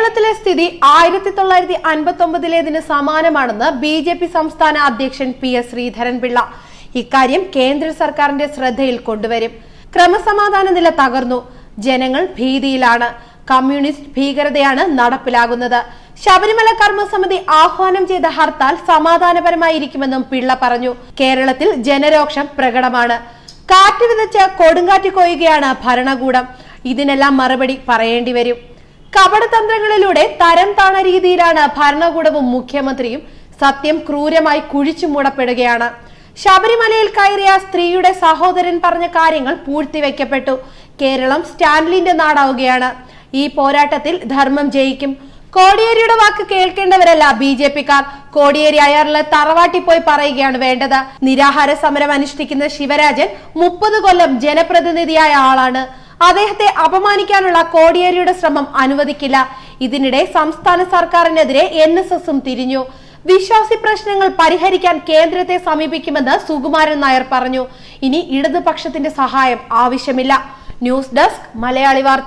കേരളത്തിലെ സ്ഥിതി 1959 സമാനമാണെന്ന് ബി.ജെ.പി. സംസ്ഥാന അധ്യക്ഷൻ പി.എസ്. ശ്രീധരൻപിള്ള. ഇക്കാര്യം കേന്ദ്ര സർക്കാരിന്റെ ശ്രദ്ധയിൽ കൊണ്ടുവരും. ക്രമസമാധാന നില തകർന്നു, ജനങ്ങൾ ഭീതിയിലാണ്, കമ്മ്യൂണിസ്റ്റ് ഭീകരതയാണ് നടപ്പിലാകുന്നത്. ശബരിമല കർമ്മസമിതി ആഹ്വാനം ചെയ്ത ഹർത്താൽ സമാധാനപരമായിരിക്കുമെന്നും പിള്ള പറഞ്ഞു. കേരളത്തിൽ ജനരോക്ഷം പ്രകടമാണ്. കാറ്റ് വിതച്ച് കൊടുങ്കാറ്റ് കൊയ്യുകയാണ് ഭരണകൂടം. ഇതിനെല്ലാം മറുപടി പറയേണ്ടി വരും. കപടതന്ത്രങ്ങളിലൂടെ തരം താണ രീതിയിലാണ് ഭരണകൂടവും മുഖ്യമന്ത്രിയും. സത്യം ക്രൂരമായി കുഴിച്ചു മൂടപ്പെടുകയാണ്. ശബരിമലയിൽ കയറിയ സ്ത്രീയുടെ സഹോദരൻ പറഞ്ഞ കാര്യങ്ങൾ പൂഴ്ത്തിവെക്കപ്പെട്ടു. കേരളം സ്റ്റാൻലിന്റെ നാടാവുകയാണ്. ഈ പോരാട്ടത്തിൽ ധർമ്മം ജയിക്കും. കോടിയേരിയുടെ വാക്ക് കേൾക്കേണ്ടവരല്ല ബി.ജെ.പിക്കാർ. കോടിയേരി അയാറിലെ തറവാട്ടി പോയി പറയുകയാണ് വേണ്ടത്. നിരാഹാര സമരം അനുഷ്ഠിക്കുന്ന ശിവരാജൻ 30 കൊല്ലം ജനപ്രതിനിധിയായ ആളാണ്. അദ്ദേഹത്തെ അപമാനിക്കാനുള്ള കോടിയേരിയുടെ ശ്രമം അനുവദിക്കില്ല. ഇതിനിടെ സംസ്ഥാന സർക്കാരിനെതിരെ NSSും തിരിഞ്ഞു. വിശ്വാസി പ്രശ്നങ്ങൾ പരിഹരിക്കാൻ കേന്ദ്രത്തെ സമീപിക്കുമെന്ന് സുകുമാരൻ നായർ പറഞ്ഞു. ഇനി ഇടതുപക്ഷത്തിന്റെ സഹായം ആവശ്യമില്ല. ന്യൂസ് ഡെസ്ക് മലയാളി വാർത്ത.